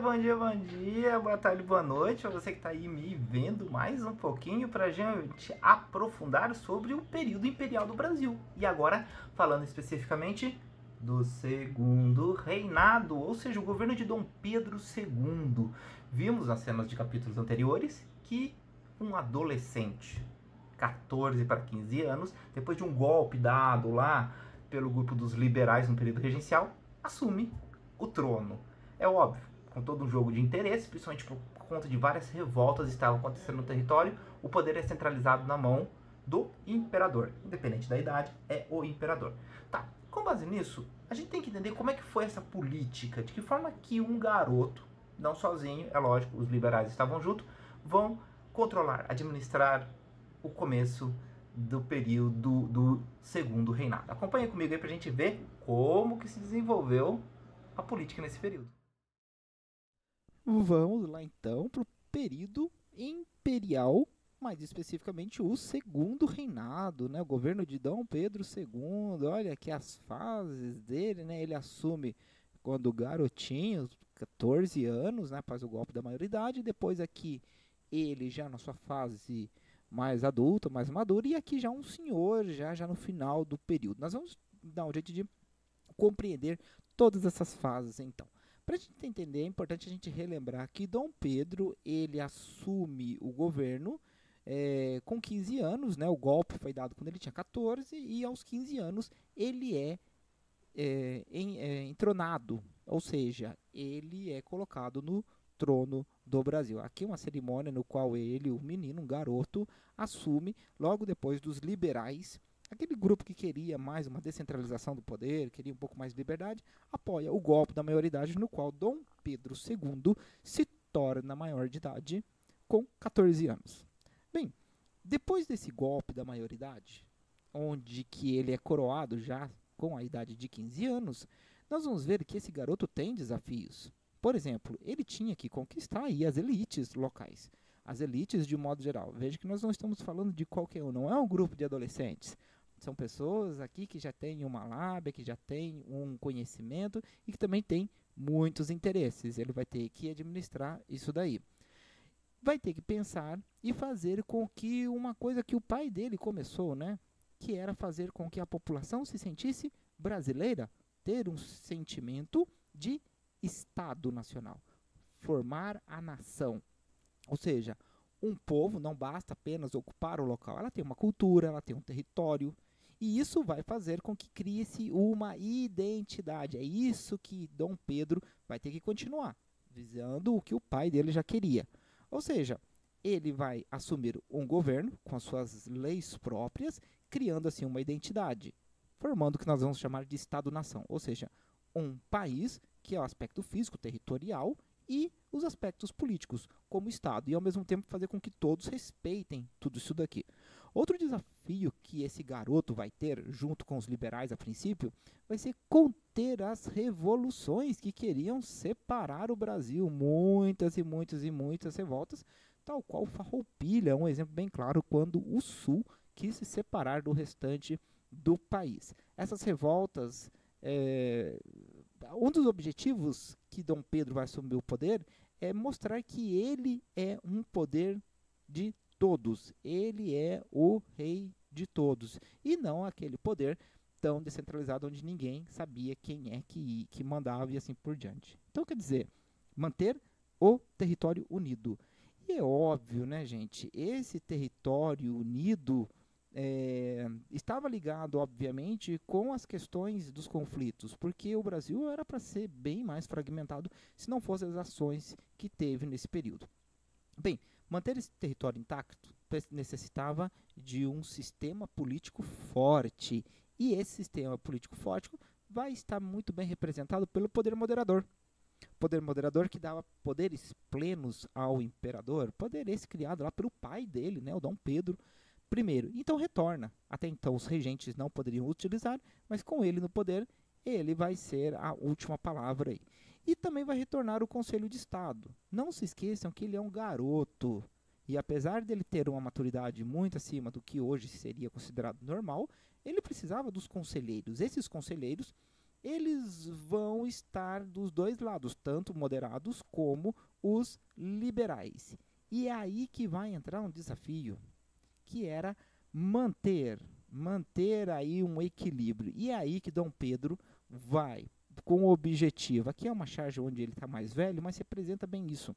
bom dia, boa tarde, boa noite para você que está aí me vendo mais um pouquinho para a gente aprofundar sobre o período imperial do Brasil. E agora, falando especificamente do Segundo Reinado, ou seja, o governo de Dom Pedro II. Vimos nas cenas de capítulos anteriores que um adolescente, 14 para 15 anos, depois de um golpe dado lá pelo grupo dos liberais no período regencial, assume o trono. É óbvio, com todo um jogo de interesse, principalmente por conta de várias revoltas que estavam acontecendo no território, o poder é centralizado na mão do imperador. Independente da idade, é o imperador. Tá, com base nisso, a gente tem que entender como é que foi essa política, de que forma que um garoto, não sozinho, é lógico, os liberais estavam junto, vão controlar, administrar o começo do período do Segundo Reinado. Acompanhe comigo aí pra gente ver como que se desenvolveu a política nesse período. Vamos lá então para o período imperial, mais especificamente o Segundo Reinado, né? O governo de Dom Pedro II. Olha aqui as fases dele, né? Ele assume quando garotinho, 14 anos, né? Após o golpe da maioridade. Depois aqui ele já na sua fase mais adulta, mais madura, e aqui já um senhor, já no final do período. Nós vamos dar um jeito de compreender todas essas fases então. Para a gente entender, é importante a gente relembrar que Dom Pedro ele assume o governo com 15 anos, né? O golpe foi dado quando ele tinha 14 e aos 15 anos ele entronado, ou seja, ele é colocado no trono do Brasil. Aqui é uma cerimônia no qual ele, o menino, um garoto, assume logo depois dos liberais. Aquele grupo que queria mais uma descentralização do poder, queria um pouco mais de liberdade, apoia o golpe da maioridade, no qual Dom Pedro II se torna maior de idade com 14 anos. Bem, depois desse golpe da maioridade, onde que ele é coroado já com a idade de 15 anos, nós vamos ver que esse garoto tem desafios. Por exemplo, ele tinha que conquistar aí as elites locais. As elites de modo geral. Veja que nós não estamos falando de qualquer um, não é um grupo de adolescentes. São pessoas aqui que já têm uma lábia, que já têm um conhecimento e que também têm muitos interesses. Ele vai ter que administrar isso daí. Vai ter que pensar e fazer com que uma coisa que o pai dele começou, né? Que era fazer com que a população se sentisse brasileira, ter um sentimento de Estado nacional, formar a nação. Ou seja, um povo não basta apenas ocupar o local, ela tem uma cultura, ela tem um território, e isso vai fazer com que crie-se uma identidade. É isso que Dom Pedro vai ter que continuar, visando o que o pai dele já queria. Ou seja, ele vai assumir um governo com as suas leis próprias, criando assim uma identidade, formando o que nós vamos chamar de Estado-nação, ou seja, um país que é o aspecto físico, territorial, e os aspectos políticos, como Estado, e ao mesmo tempo fazer com que todos respeitem tudo isso daqui. Outro desafio que esse garoto vai ter, junto com os liberais a princípio, vai ser conter as revoluções que queriam separar o Brasil. Muitas e muitas e muitas revoltas, tal qual Farroupilha, um exemplo bem claro, quando o Sul quis se separar do restante do país. Essas revoltas, um dos objetivos que Dom Pedro vai assumir o poder é mostrar que ele é um poder de todos, ele é o rei de todos, e não aquele poder tão descentralizado onde ninguém sabia quem é que mandava e assim por diante. Então, quer dizer, manter o território unido. E é óbvio, né, gente, esse território unido estava ligado, obviamente, com as questões dos conflitos, porque o Brasil era para ser bem mais fragmentado se não fossem as ações que teve nesse período. Bem, manter esse território intacto necessitava de um sistema político forte, e esse sistema político forte vai estar muito bem representado pelo poder moderador. Poder moderador que dava poderes plenos ao imperador, poder esse criado lá pelo pai dele, né, o Dom Pedro I. Então retorna. Até então os regentes não poderiam utilizar, mas com ele no poder, ele vai ser a última palavra aí. E também vai retornar o Conselho de Estado. Não se esqueçam que ele é um garoto. E apesar dele ter uma maturidade muito acima do que hoje seria considerado normal, ele precisava dos conselheiros. Esses conselheiros eles vão estar dos dois lados, tanto moderados como os liberais. E é aí que vai entrar um desafio, que era manter aí um equilíbrio. E é aí que Dom Pedro vai com o objetivo. Aqui é uma charge onde ele está mais velho, mas representa bem isso.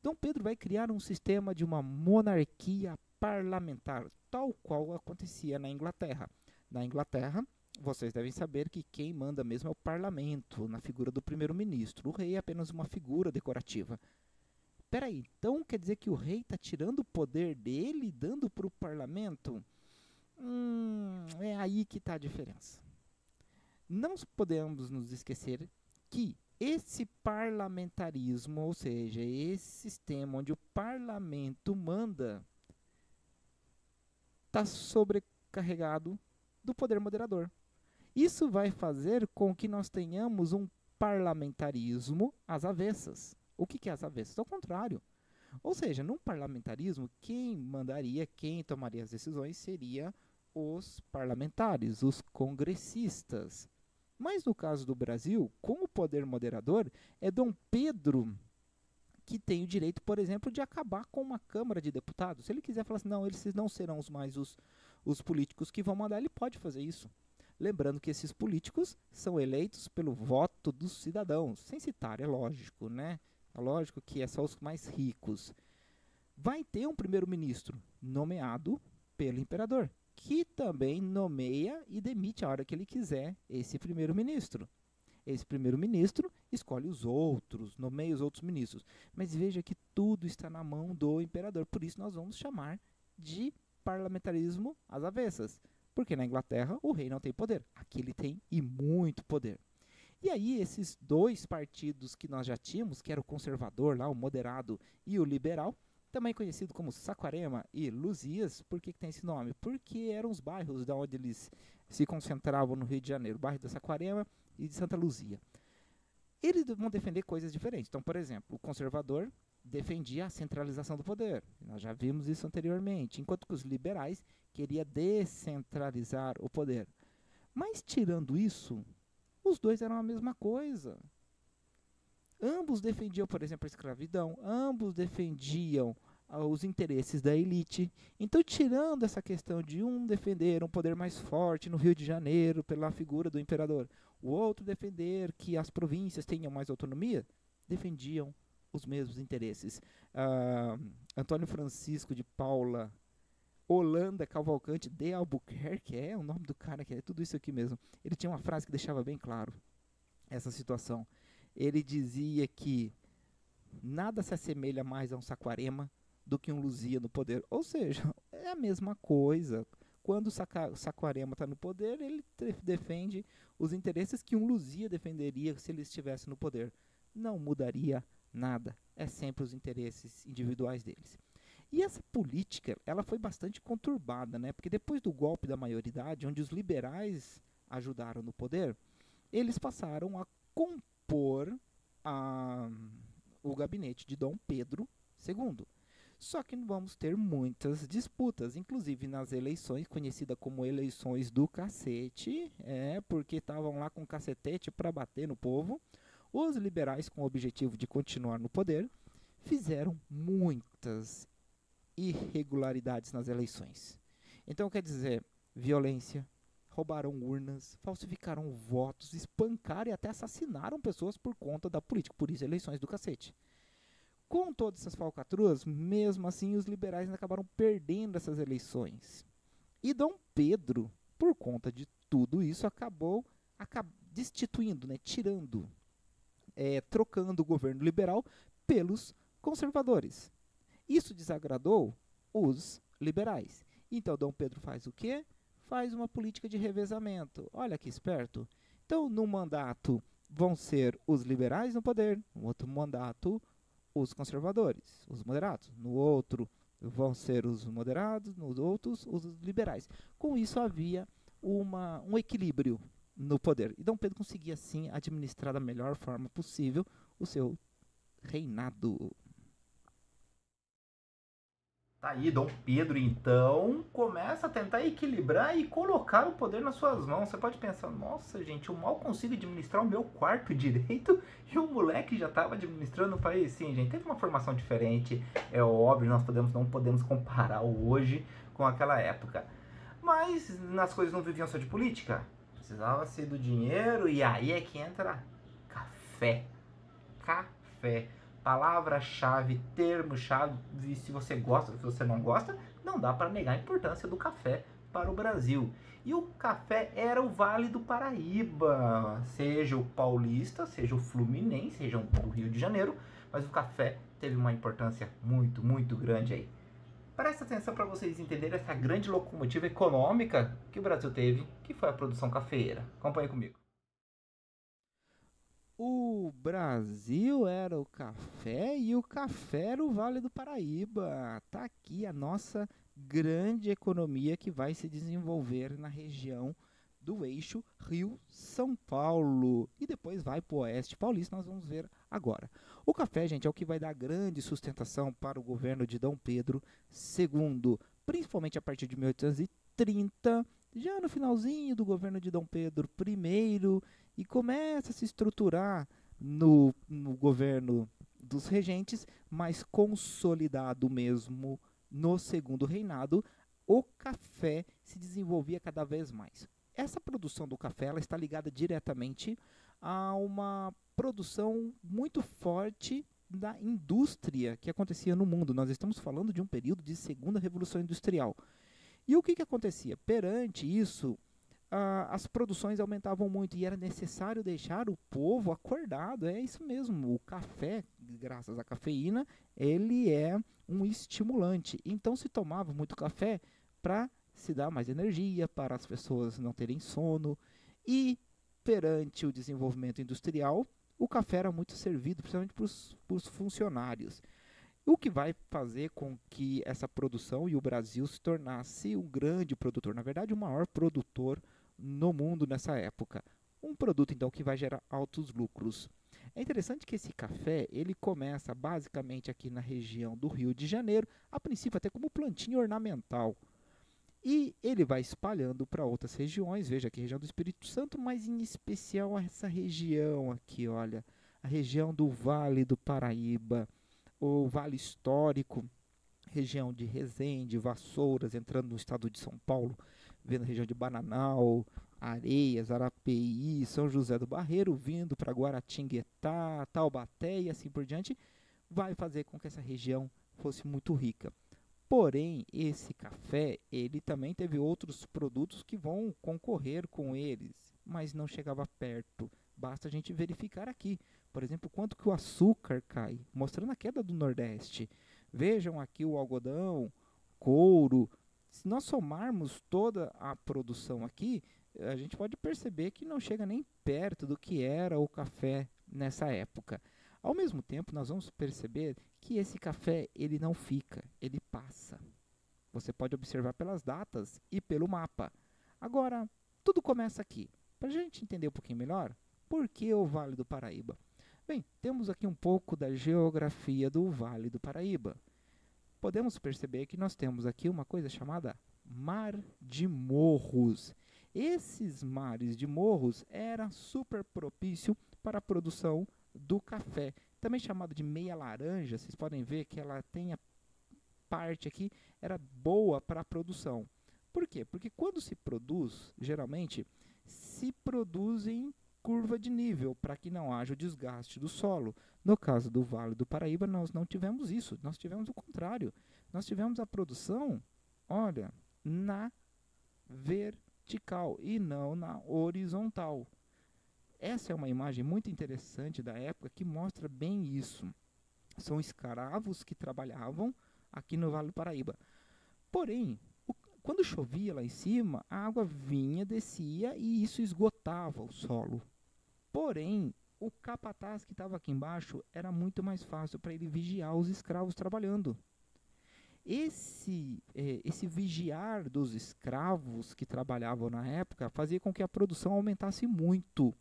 Dom Pedro vai criar um sistema de uma monarquia parlamentar, tal qual acontecia na Inglaterra. Na Inglaterra, vocês devem saber que quem manda mesmo é o parlamento, na figura do primeiro-ministro. O rei é apenas uma figura decorativa. Peraí, então quer dizer que o rei está tirando o poder dele e dando para o parlamento? É aí que está a diferença. Não podemos nos esquecer que esse parlamentarismo, ou seja, esse sistema onde o parlamento manda, está sobrecarregado do poder moderador. Isso vai fazer com que nós tenhamos um parlamentarismo às avessas. O que é às avessas? Ao contrário. Ou seja, num parlamentarismo, quem mandaria, quem tomaria as decisões seria os parlamentares, os congressistas. Mas no caso do Brasil, com o poder moderador, é Dom Pedro que tem o direito, por exemplo, de acabar com uma Câmara de Deputados. Se ele quiser falar assim, não, eles não serão mais os políticos que vão mandar, ele pode fazer isso. Lembrando que esses políticos são eleitos pelo voto dos cidadãos. Sem citar, é lógico, né? É lógico que é só os mais ricos. Vai ter um primeiro-ministro nomeado pelo imperador, que também nomeia e demite a hora que ele quiser esse primeiro-ministro. Esse primeiro-ministro escolhe os outros, nomeia os outros ministros. Mas veja que tudo está na mão do imperador. Por isso nós vamos chamar de parlamentarismo às avessas. Porque na Inglaterra o rei não tem poder. Aqui ele tem e muito poder. E aí esses dois partidos que nós já tínhamos, que era o conservador, lá, o moderado e o liberal, também conhecido como Saquarema e Luzias. Por que tem esse nome? Porque eram os bairros de onde eles se concentravam no Rio de Janeiro. O bairro da Saquarema e de Santa Luzia. Eles vão defender coisas diferentes. Então, por exemplo, o conservador defendia a centralização do poder. Nós já vimos isso anteriormente. Enquanto que os liberais queriam descentralizar o poder. Mas, tirando isso, os dois eram a mesma coisa. Ambos defendiam, por exemplo, a escravidão. Ambos defendiam os interesses da elite. Então, tirando essa questão de um defender um poder mais forte no Rio de Janeiro pela figura do imperador, o outro defender que as províncias tenham mais autonomia, defendiam os mesmos interesses. Antônio Francisco de Paula Holanda Cavalcante de Albuquerque, é o nome do cara, que é tudo isso aqui mesmo. Ele tinha uma frase que deixava bem claro essa situação. Ele dizia que nada se assemelha mais a um Saquarema do que um Luzia no poder. Ou seja, é a mesma coisa. Quando o Saquarema está no poder, ele defende os interesses que um Luzia defenderia se ele estivesse no poder. Não mudaria nada. É sempre os interesses individuais deles. E essa política, ela foi bastante conturbada, né? Porque depois do golpe da maioridade, onde os liberais ajudaram no poder, eles passaram a compor o gabinete de Dom Pedro II. Só que vamos ter muitas disputas, inclusive nas eleições, conhecida como eleições do cacete, porque estavam lá com cacetete para bater no povo. Os liberais, com o objetivo de continuar no poder, fizeram muitas irregularidades nas eleições. Então, quer dizer, violência, roubaram urnas, falsificaram votos, espancaram e até assassinaram pessoas por conta da política. Por isso, eleições do cacete. Com todas essas falcatruas, mesmo assim, os liberais acabaram perdendo essas eleições. E Dom Pedro, por conta de tudo isso, acabou destituindo, né, tirando, trocando o governo liberal pelos conservadores. Isso desagradou os liberais. Então, Dom Pedro faz o quê? Faz uma política de revezamento. Olha que esperto. Então, num mandato vão ser os liberais no poder, no outro mandato os conservadores, os moderados. No outro vão ser os moderados, nos outros os liberais. Com isso havia um equilíbrio no poder. E Dom Pedro conseguia, assim, administrar da melhor forma possível o seu reinado. Tá aí, Dom Pedro, então, começa a tentar equilibrar e colocar o poder nas suas mãos. Você pode pensar, nossa, gente, eu mal consigo administrar o meu quarto direito e o moleque já estava administrando o país. Sim, gente, teve uma formação diferente, é óbvio, não podemos comparar o hoje com aquela época. Mas as coisas não viviam só de política, precisava ser do dinheiro e aí é que entra café. Café. Palavra-chave, termo-chave, se você gosta, se você não gosta, não dá para negar a importância do café para o Brasil. E o café era o Vale do Paraíba, seja o paulista, seja o fluminense, seja o Rio de Janeiro, mas o café teve uma importância muito, muito grande aí. Presta atenção para vocês entenderem essa grande locomotiva econômica que o Brasil teve, que foi a produção cafeeira. Acompanhe comigo. O Brasil era o café e o café era o Vale do Paraíba. Tá aqui a nossa grande economia que vai se desenvolver na região do eixo Rio-São Paulo e depois vai para o Oeste Paulista, nós vamos ver agora. O café, gente, é o que vai dar grande sustentação para o governo de Dom Pedro II, principalmente a partir de 1830, já no finalzinho do governo de Dom Pedro I, e começa a se estruturar no governo dos regentes, mas consolidado mesmo no segundo reinado, o café se desenvolvia cada vez mais. Essa produção do café ela está ligada diretamente a uma produção muito forte da indústria que acontecia no mundo. Nós estamos falando de um período de segunda revolução industrial. E o que acontecia? Perante isso, as produções aumentavam muito e era necessário deixar o povo acordado. É isso mesmo, o café, graças à cafeína, ele é um estimulante. Então se tomava muito café para se dar mais energia, para as pessoas não terem sono. E perante o desenvolvimento industrial, o café era muito servido, principalmente para os funcionários. O que vai fazer com que essa produção e o Brasil se tornasse um grande produtor, na verdade, o maior produtor no mundo nessa época. Um produto, então, que vai gerar altos lucros. É interessante que esse café, ele começa basicamente aqui na região do Rio de Janeiro, a princípio até como plantinha ornamental. E ele vai espalhando para outras regiões, veja aqui a região do Espírito Santo, mas em especial essa região aqui, olha, a região do Vale do Paraíba, o Vale Histórico, região de Resende, Vassouras, entrando no estado de São Paulo, vendo a região de Bananal, Areias, Arapeí, São José do Barreiro, vindo para Guaratinguetá, Taubaté e assim por diante, vai fazer com que essa região fosse muito rica. Porém, esse café, ele também teve outros produtos que vão concorrer com eles, mas não chegava perto. Basta a gente verificar aqui, por exemplo, quanto que o açúcar cai, mostrando a queda do Nordeste. Vejam aqui o algodão, couro. Se nós somarmos toda a produção aqui, a gente pode perceber que não chega nem perto do que era o café nessa época. Ao mesmo tempo, nós vamos perceber que esse café ele não fica, ele passa. Você pode observar pelas datas e pelo mapa. Agora, tudo começa aqui. Para a gente entender um pouquinho melhor, por que o Vale do Paraíba? Bem, temos aqui um pouco da geografia do Vale do Paraíba. Podemos perceber que nós temos aqui uma coisa chamada Mar de Morros. Esses mares de morros eram super propício para a produção do café, também chamado de meia laranja. Vocês podem ver que ela tem a parte aqui, era boa para a produção. Por quê? Porque quando se produz, geralmente, se produz em curva de nível, para que não haja o desgaste do solo. No caso do Vale do Paraíba, nós não tivemos isso, nós tivemos o contrário. Nós tivemos a produção, olha, na vertical e não na horizontal. Essa é uma imagem muito interessante da época que mostra bem isso. São escravos que trabalhavam aqui no Vale do Paraíba. Porém, quando chovia lá em cima, a água vinha, descia e isso esgotava o solo. Porém, o capataz que estava aqui embaixo era muito mais fácil para ele vigiar os escravos trabalhando. Esse vigiar dos escravos que trabalhavam na época fazia com que a produção aumentasse muito.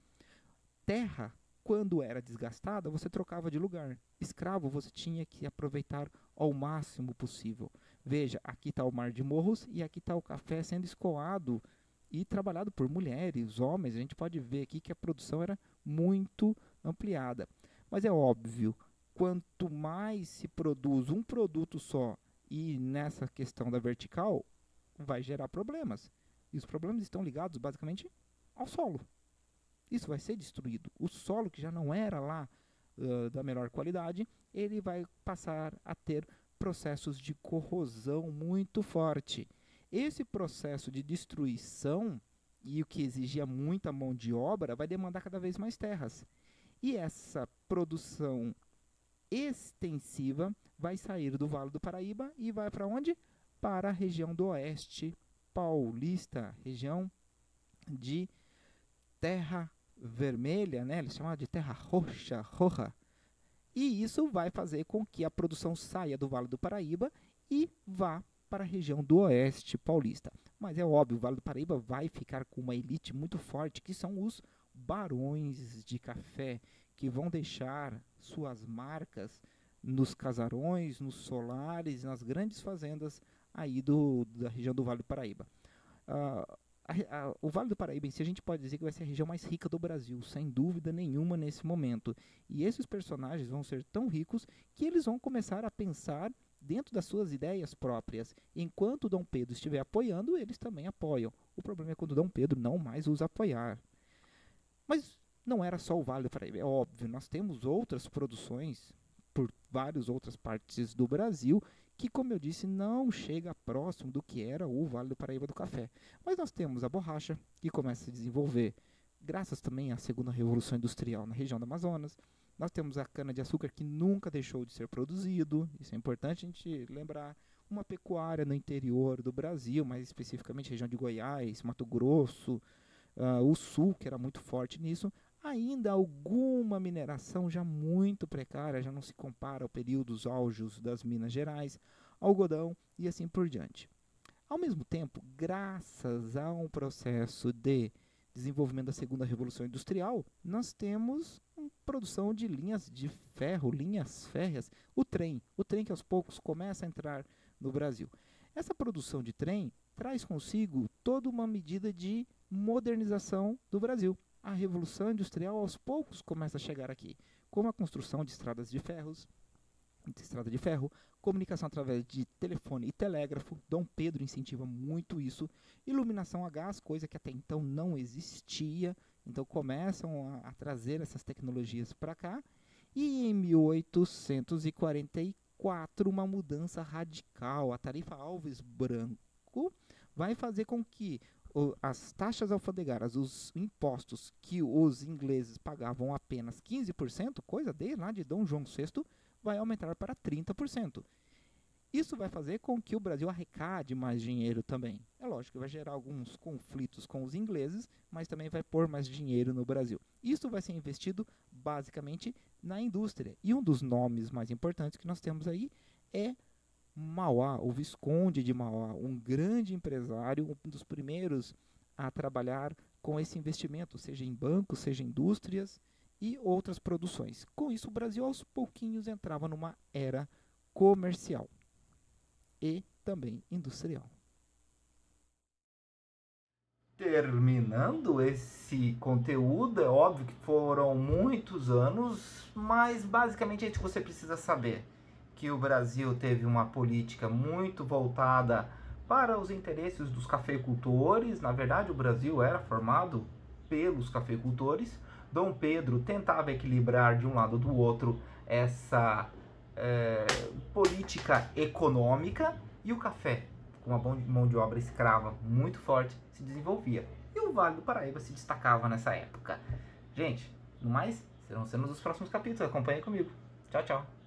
Terra, quando era desgastada, você trocava de lugar. Escravo, você tinha que aproveitar ao máximo possível. Veja, aqui está o Mar de Morros e aqui está o café sendo escoado e trabalhado por mulheres, homens. A gente pode ver aqui que a produção era muito ampliada. Mas é óbvio, quanto mais se produz um produto só e nessa questão da vertical, vai gerar problemas. E os problemas estão ligados basicamente ao solo. Isso vai ser destruído. O solo, que já não era lá da melhor qualidade, ele vai passar a ter processos de corrosão muito forte. Esse processo de destruição, e o que exigia muita mão de obra, vai demandar cada vez mais terras. E essa produção extensiva vai sair do Vale do Paraíba e vai para onde? Para a região do Oeste Paulista, região de terra vermelha, né? Eles chamam de terra roxa. E isso vai fazer com que a produção saia do Vale do Paraíba e vá para a região do Oeste Paulista. Mas é óbvio, o Vale do Paraíba vai ficar com uma elite muito forte, que são os barões de café, que vão deixar suas marcas nos casarões, nos solares, nas grandes fazendas aí da região do Vale do Paraíba. O Vale do Paraíba em si, a gente pode dizer que vai ser a região mais rica do Brasil, sem dúvida nenhuma nesse momento. E esses personagens vão ser tão ricos que eles vão começar a pensar dentro das suas ideias próprias. Enquanto Dom Pedro estiver apoiando, eles também apoiam. O problema é quando Dom Pedro não mais os apoiar. Mas não era só o Vale do Paraíba, é óbvio. Nós temos outras produções por várias outras partes do Brasil que, como eu disse, não chega próximo do que era o Vale do Paraíba do café. Mas nós temos a borracha, que começa a se desenvolver graças também à segunda revolução industrial na região do Amazonas. Nós temos a cana-de-açúcar, que nunca deixou de ser produzido, isso é importante a gente lembrar. Uma pecuária no interior do Brasil, mais especificamente região de Goiás, Mato Grosso, o Sul, que era muito forte nisso. Ainda alguma mineração já muito precária, já não se compara ao período dos auges das Minas Gerais, algodão e assim por diante. Ao mesmo tempo, graças a um processo de desenvolvimento da segunda revolução industrial, nós temos produção de linhas de ferro, linhas férreas, o trem que aos poucos começa a entrar no Brasil. Essa produção de trem traz consigo toda uma medida de modernização do Brasil. A revolução industrial aos poucos começa a chegar aqui, com a construção de estrada de ferro, comunicação através de telefone e telégrafo. Dom Pedro incentiva muito isso. Iluminação a gás, coisa que até então não existia. Então começam a trazer essas tecnologias para cá. E em 1844, uma mudança radical. A tarifa Alves Branco vai fazer com que as taxas alfandegárias, os impostos que os ingleses pagavam apenas 15%, coisa desde lá de Dom João VI, vai aumentar para 30%. Isso vai fazer com que o Brasil arrecade mais dinheiro também. É lógico que vai gerar alguns conflitos com os ingleses, mas também vai pôr mais dinheiro no Brasil. Isso vai ser investido basicamente na indústria. E um dos nomes mais importantes que nós temos aí é Mauá, o Visconde de Mauá, um grande empresário, um dos primeiros a trabalhar com esse investimento, seja em bancos, seja em indústrias e outras produções. Com isso, o Brasil aos pouquinhos entrava numa era comercial e também industrial. Terminando esse conteúdo, é óbvio que foram muitos anos, mas basicamente é isso que você precisa saber. Que o Brasil teve uma política muito voltada para os interesses dos cafeicultores. Na verdade, o Brasil era formado pelos cafeicultores. Dom Pedro tentava equilibrar de um lado ou do outro essa política econômica, e o café, com uma mão de obra escrava muito forte, se desenvolvia. E o Vale do Paraíba se destacava nessa época. Gente, no mais, serão cenas dos próximos capítulos. Acompanhem comigo. Tchau, tchau.